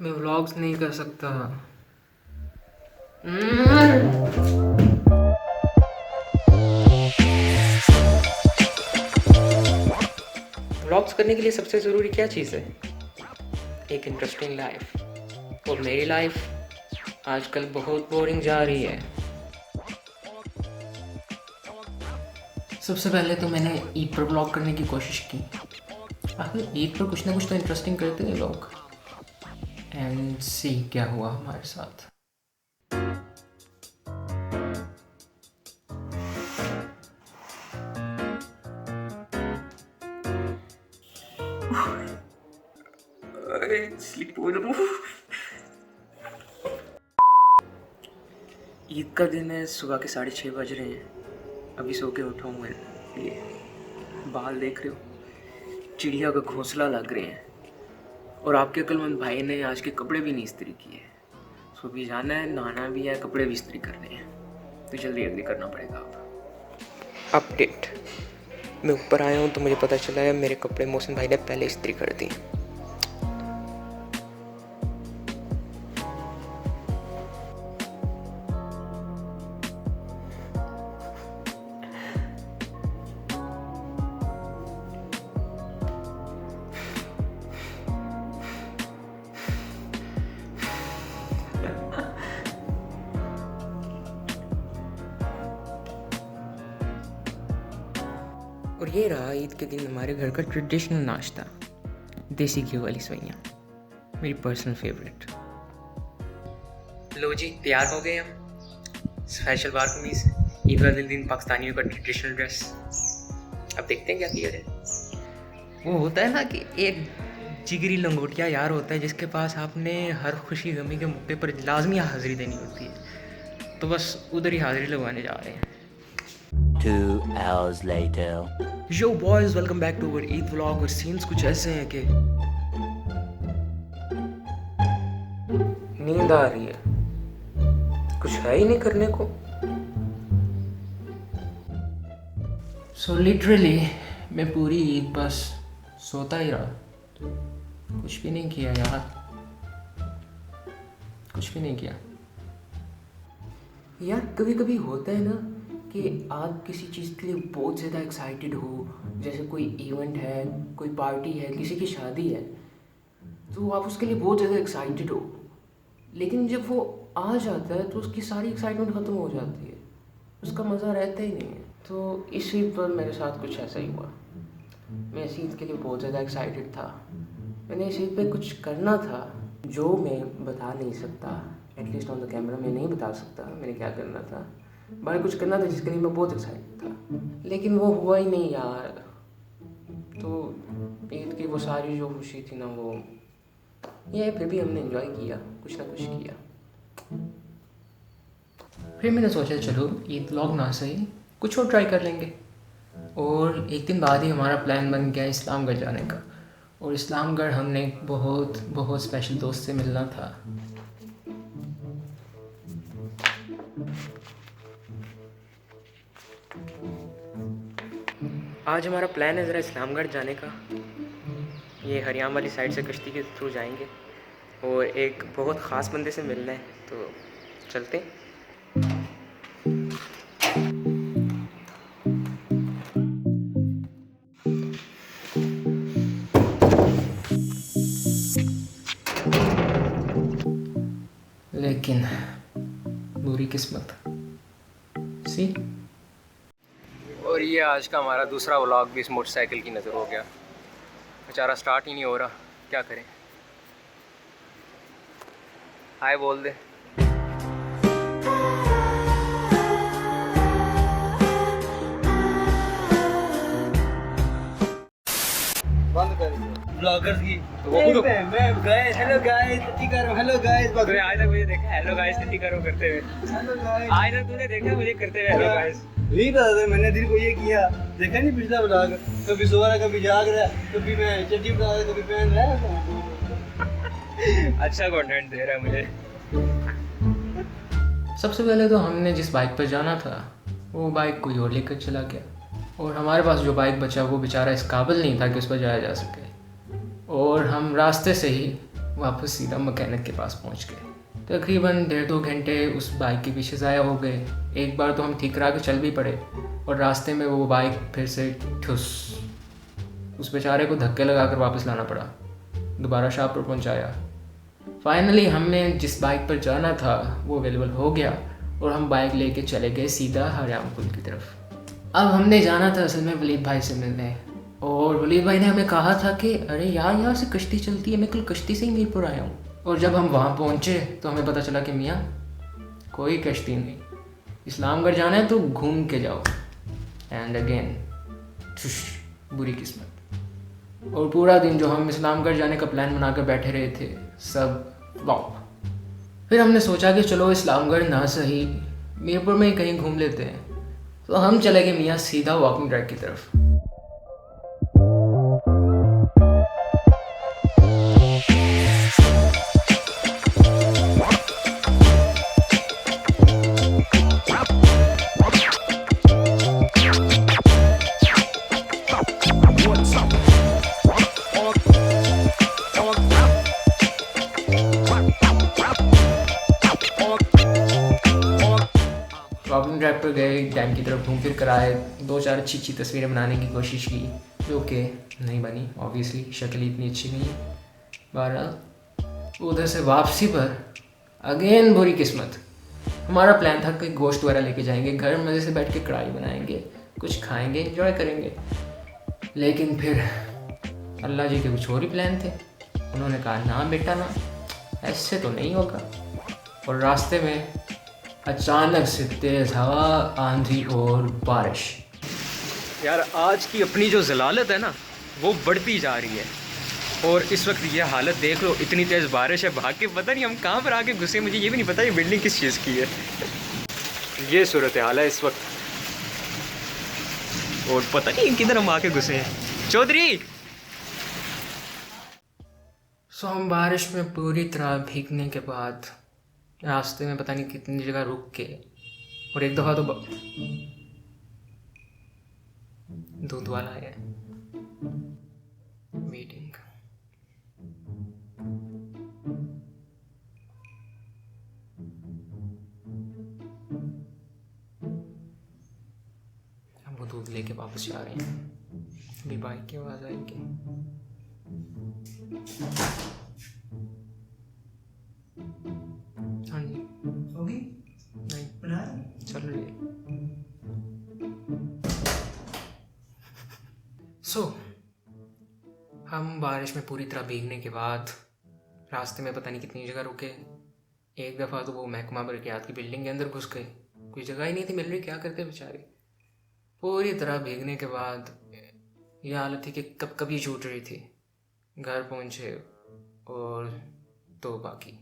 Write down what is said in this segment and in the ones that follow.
मैं व्लॉग्स नहीं कर सकता। व्लॉग्स करने के लिए सबसे ज़रूरी क्या चीज़ है? एक इंटरेस्टिंग लाइफ। और मेरी लाइफ आजकल बहुत बोरिंग जा रही है। सबसे पहले तो मैंने ईद पर व्लॉग करने की कोशिश की। आखिर ईद पर कुछ ना कुछ तो इंटरेस्टिंग करते हैं लोग। एंड सी क्या हुआ हमारे साथ। ईद का दिन है, सुबह के 6:30 बज रहे हैं। अभी सो के उठा हूँ मैं। ये बाल देख रहे हो, चिड़िया का घोंसला लग रहे हैं। और आपके अक्लमंद भाई ने आज के कपड़े भी नहीं इस्त्री किए। सो भी जाना है, नहाना भी है, कपड़े भी इस्त्री करने हैं, तो जल्दी जल्दी करना पड़ेगा। अब अपडेट, मैं ऊपर आया हूँ तो मुझे पता चला है मेरे कपड़े मोहसिन भाई ने पहले इस्त्री कर दी। और ये रहा ईद के दिन हमारे घर का ट्रेडिशनल नाश्ता, देसी घी वाली सवैयाँ, मेरी पर्सनल फेवरेट। लो जी, तैयार हो गए हम। स्पेशल बार कमीज, ईद वाले दिन पाकिस्तानियों का ट्रेडिशनल ड्रेस। अब देखते हैं क्या किया जाए। वो होता है ना कि एक जिगरी लंगोटिया यार होता है जिसके पास आपने हर खुशी गमी के मौके पर लाजमी हाजिरी देनी होती है, तो बस उधर ही हाजिरी लगवाने जा रहे हैं। 2 hours later. Yo boys, welcome back to our Eid vlog। और सीन्स कुछ ऐसे हैं कि नींद आ रही है, कुछ है ही नहीं करने को। सो लिटरली मैं पूरी ईद बस सोता ही रहा, कुछ भी नहीं किया यार, कुछ भी नहीं किया। यार कभी कभी होता है ना कि आप किसी चीज़ के लिए बहुत ज़्यादा एक्साइटेड हो, जैसे कोई इवेंट है, कोई पार्टी है, किसी की शादी है, तो आप उसके लिए बहुत ज़्यादा एक्साइटेड हो, लेकिन जब वो आ जाता है तो उसकी सारी एक्साइटमेंट ख़त्म हो जाती है, उसका मज़ा रहता ही नहीं है। तो इस ईद पर मेरे साथ कुछ ऐसा ही हुआ। मैं इस ईद के लिए बहुत ज़्यादा एक्साइटेड था। मैंने इस ईद पे कुछ करना था जो मैं बता नहीं सकता, एटलीस्ट ऑन द कैमरा मैं नहीं बता सकता मैंने क्या करना था। बाहर कुछ करना था जिसके लिए मैं बहुत एक्साइटेड था, लेकिन वो हुआ ही नहीं यार। तो ईद की वो सारी जो खुशी थी ना, वो ये फिर भी हमने एंजॉय किया, कुछ ना कुछ किया। फिर मैंने सोचा चलो ईद व्लॉग ना सही कुछ और ट्राई कर लेंगे। और एक दिन बाद ही हमारा प्लान बन गया इस्लामगढ़ जाने का। और इस्लामगढ़ हमने एक बहुत बहुत स्पेशल दोस्त से मिलना था। आज हमारा प्लान है ज़रा इस्लामगढ़ जाने का। ये हरियाणा वाली साइड से कश्ती के थ्रू जाएंगे और एक बहुत ख़ास बंदे से मिलना है, तो चलते हैं। लेकिन बुरी किस्मत सी। और ये आज का हमारा दूसरा व्लॉग भी इस मोटरसाइकिल की नज़र हो गया। बेचारा स्टार्ट ही नहीं हो रहा, क्या करें। हाय बोल दे। बंद कर ब्लॉगर्स की तो वो खुद मैं गए हेलो गाइस ठीक करो हेलो गाइस तूने आज तक मुझे देखा हेलो गाइस नहीं करो करते हुए? हेलो गाइस आज तक तूने देखा मुझे करते हुए हेलो गाइस? नहीं पता था, मैंने दिल को ये किया। देखा नहीं पिछला ब्लॉग, कभी सो रहा कभी जाग रहा, कभी मैं चड्डी बना रहा कभी पहन रहा। अच्छा कंटेंट दे रहा है मुझे। सबसे पहले तो हमने जिस बाइक पर जाना था वो बाइक कोई और लेकर चला गया, और हमारे पास जो बाइक बचा वो बेचारा इस काबिल नहीं था कि उस पर जाया जा सके। और हम रास्ते से ही वापस सीधा मैकेनिक के पास पहुंच गए। तकरीबन 1.5-2 घंटे उस बाइक के पीछे ज़ाया हो गए। एक बार तो हम ठीक करा के चल भी पड़े और रास्ते में वो बाइक फिर से ठुस, उस बेचारे को धक्के लगा कर वापस लाना पड़ा, दोबारा शाहपुर पहुंचाया। फाइनली हमें जिस बाइक पर जाना था वो अवेलेबल हो गया और हम बाइक लेके चले गए सीधा हरियाणा पुल की तरफ। अब हमने जाना था असल में वलीद भाई से मिलने, और वलीद भाई ने हमें कहा था कि अरे यार यहाँ से कश्ती चलती है, मैं कल कश्ती से ही मीरपुर आया हूँ। और जब हम वहाँ पहुँचे तो हमें पता चला कि मियाँ कोई कश्ती नहीं, इस्लामगढ़ जाना है तो घूम के जाओ। एंड अगेन बुरी किस्मत। और पूरा दिन जो हम इस्लामगढ़ जाने का प्लान बनाकर बैठे रहे थे सब फ्लॉप। फिर हमने सोचा कि चलो इस्लामगढ़ ना सही मीरपुर में ही कहीं घूम लेते हैं, तो हम चले गए मियाँ सीधा वॉकिंग ट्रैक की तरफ। वॉकिंग ट्रैक पर गए, डैम की तरफ घूम फिर कर आए, 2-4 अच्छी तस्वीरें बनाने की कोशिश की जो कि नहीं बनी, ऑब्वियसली शक्ल इतनी अच्छी नहीं है। बहरहाल उधर से वापसी पर अगेन बुरी किस्मत। हमारा प्लान था कि गोश्त वगैरह लेके जाएंगे घर, मज़े से बैठ के कढ़ाई बनाएंगे, कुछ खाएंगे, एंजॉय करेंगे। लेकिन फिर अल्लाह जी के कुछ और ही प्लान थे। उन्होंने कहा ना बेटा ना, ऐसे तो नहीं होगा। और रास्ते में अचानक से तेज़ हवा, आंधी और बारिश। यार आज की अपनी जो जलालत है ना वो बढ़ती जा रही है। और इस वक्त ये हालत देख लो, इतनी तेज़ बारिश है, भाग के पता नहीं हम कहाँ पर आके घुसे, मुझे ये भी नहीं पता ये बिल्डिंग किस चीज़ की है। ये सूरत हाल है इस वक्त, और पता नहीं किधर हम आके घुसे हैं। चौधरी सो हम बारिश में पूरी तरह भीगने के बाद रास्ते में पता नहीं कितनी जगह रुक के, और एक दफ़ा तो दूध वाला है मीटिंग। हम वो दूध लेके वापस जा रहे हैं, अभी बाइक की आवाज़ आएगी। हाँ जी होगी नहीं बना चल रही है। सो हम बारिश में पूरी तरह भीगने के बाद रास्ते में पता नहीं कितनी जगह रुके। एक दफ़ा तो वो महकमा बरक़ियात की बिल्डिंग के अंदर घुस गए, कोई जगह ही नहीं थी मिल रही, क्या करते बेचारे। पूरी तरह भीगने के बाद ये हालत थी कि कब कभी छूट रही थी। घर पहुँचे और तो बाकी,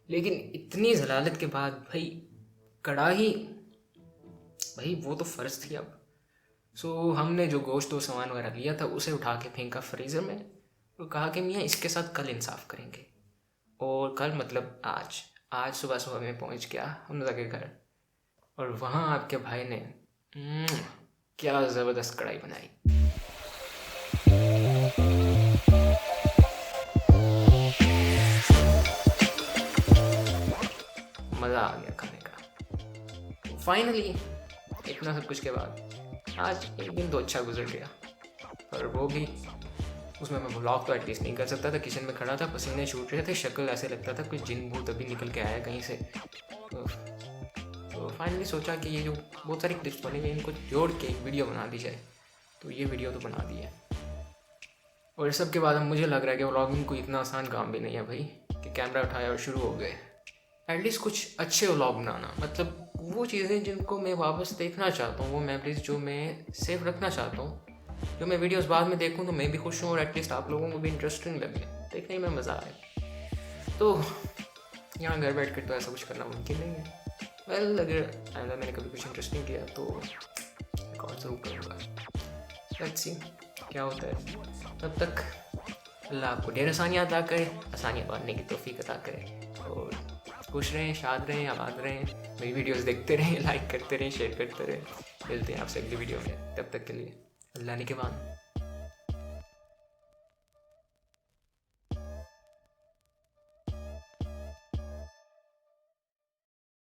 लेकिन इतनी जलालत के बाद भाई कढ़ाई, भाई वो तो फ़र्ज़ थी अब। सो हमने जो गोश्त और सामान वगैरह लिया था उसे उठा के फेंका फ्रीज़र में और कहा कि मियाँ इसके साथ कल इंसाफ करेंगे। और कल मतलब आज सुबह सुबह में पहुंच गया हमजा के घर, और वहाँ आपके भाई ने क्या ज़बरदस्त कढ़ाई बनाई। मज़ा आ गया खाने का। फाइनली इतना सब कुछ के बाद आज एक दिन तो अच्छा गुजर गया, और वो भी उसमें मैं व्लॉग तो एटलीस्ट नहीं कर सकता था। किचन में खड़ा था, पसीने छूट रहे थे, शक्ल ऐसे लगता था कुछ जिन भूत अभी निकल के आया कहीं से। तो फाइनली सोचा कि ये जो बहुत सारी क्लिप्स बनी हुई इनको जोड़ के एक वीडियो बना दी जाए, तो ये वीडियो तो बना दी है। और इस सब के बाद अब मुझे लग रहा है कि व्लॉगिंग कोई इतना आसान काम भी नहीं है भाई, कि कैमरा उठाया और शुरू हो गए। एटलीस्ट कुछ अच्छे व्लॉग बनाना, मतलब वो चीज़ें जिनको मैं वापस देखना चाहता हूँ, वो मेमोरीज जो मैं सेव रखना चाहता हूँ, जो मैं वीडियोस बाद में देखूँ तो मैं भी खुश हूँ और एटलीस्ट आप लोगों को भी इंटरेस्टिंग लगे, देखने में मज़ा आए। तो यहाँ घर बैठ कर तो ऐसा कुछ करना मुमकिन नहीं है। वेल अगर आइंदा मैंने कभी कुछ इंटरेस्टिंग किया तो रिकॉर्ड ज़रूर करूँगा। लेट्स सी क्या होता है। तब तक अल्लाह आपको ढेर आसानियाँ अता करे, आसानियाँ बांटने की तौफीक अता करे, और खुश रहें, शाद रहें, आबाद रहें, मेरी वीडियोस देखते रहें, लाइक करते रहें, शेयर करते रहें। मिलते हैं आपसे अगली वीडियो में, तब तक के लिए अल्लाह निगहबान।